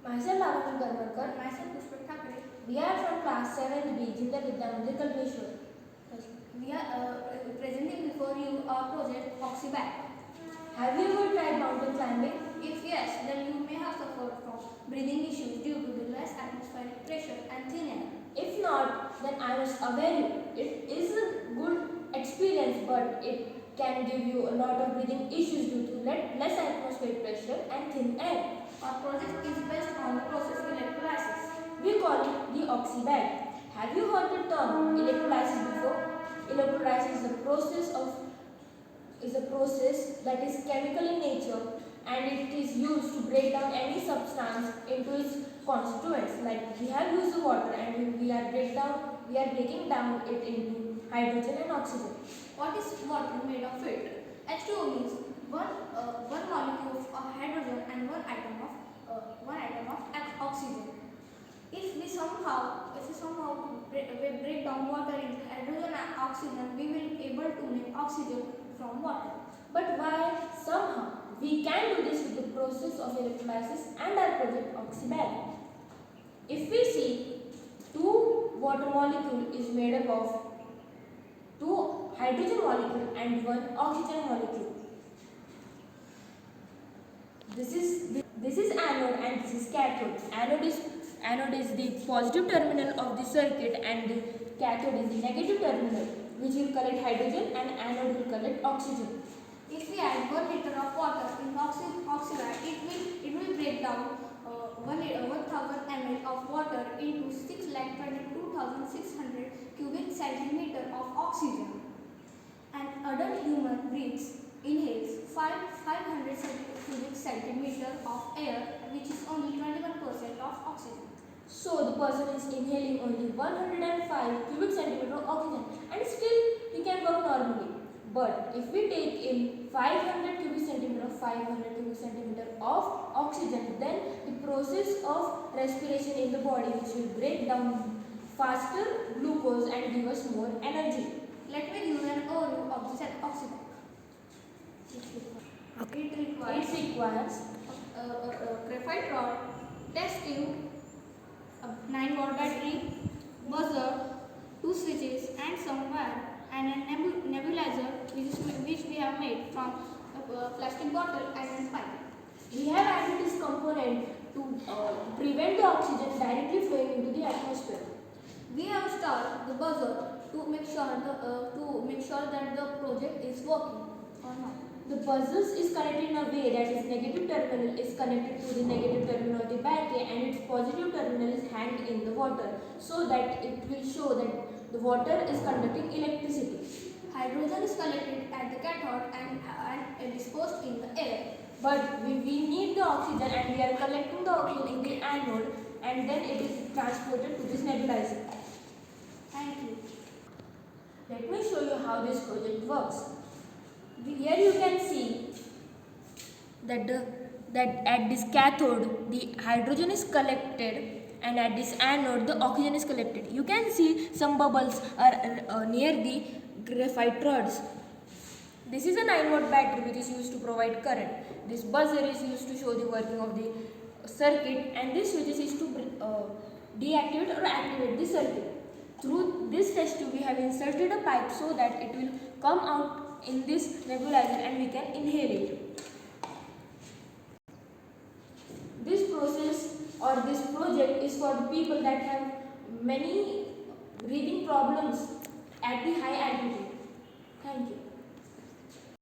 Myself Arun Karmakar. Myself Pushpa Thakre. We are from class 7B, Jindal Vidya Mandir, Kalpeshwar. We are presenting before you our project Oxybag. Have you ever tried mountain climbing? If yes, then you may have suffered from breathing issues due to the less atmospheric pressure and thin air. If not, then I must aware you. It is a good experience, but it can give you a lot of breathing issues due to less atmospheric pressure and thin air. Our project is based on the process electrolysis. We call it the Oxybag. Have you heard the term electrolysis before? Electrolysis is a process that is chemical in nature, and it is used to break down any substance into its constituents. Like we have used the water and we are breaking down it into hydrogen and oxygen. What is water made of it? H2O means one molecule of hydrogen and one atom of oxygen. If we somehow break down water into hydrogen and oxygen, we will be able to make oxygen from water. But why somehow? We can do this with the process of electrolysis and our project Oxybag. If we see, two water molecule is made up of two hydrogen molecule and one oxygen molecule. This is anode and this is cathode. Anode is the positive terminal of the circuit and the cathode is the negative terminal, which will collect hydrogen and anode will collect oxygen. If we add 1 liter of water in Oxybag, it will break down 1000 ml of water into 622,600 cubic centimeter of oxygen. An adult human inhales 500 cubic centimeter of air, which is only 21% of oxygen. So the person is inhaling only 105 cubic centimeter of oxygen and still he can work normally. But if we take in 500 cubic centimeter of oxygen, then the process of respiration in the body which will break down faster glucose and give us more energy. Let me give you an overview of this Oxybag. It requires a graphite rod, test tube, a 9-volt battery, buzzer, 2 switches and some wire, and a nebulizer which we have made from a plastic bottle and a pipe. We have added this component to prevent the oxygen directly flowing into the atmosphere. We have installed the buzzer to make sure that the project is working or not. The buzzer is connected in a way that its negative terminal is connected to the negative terminal of the battery and its positive terminal is hanged in the water, so that it will show that the water is conducting electricity. Hydrogen is collected at the cathode and disposed in the air. But we need the oxygen and we are collecting the oxygen in the anode and then it is transported to this nebulizer. Thank you. Let me show you how this project works. Here you can see that at this cathode the hydrogen is collected and at this anode the oxygen is collected. You can see some bubbles are near the graphite rods. This is a 9-volt battery which is used to provide current. This buzzer is used to show the working of the circuit and this switch is used to deactivate or activate the circuit. Through this test tube we have inserted a pipe so that it will come out in this nebulizer and we can inhale it. This process or this project is for the people that have many breathing problems at the high altitude. Thank you.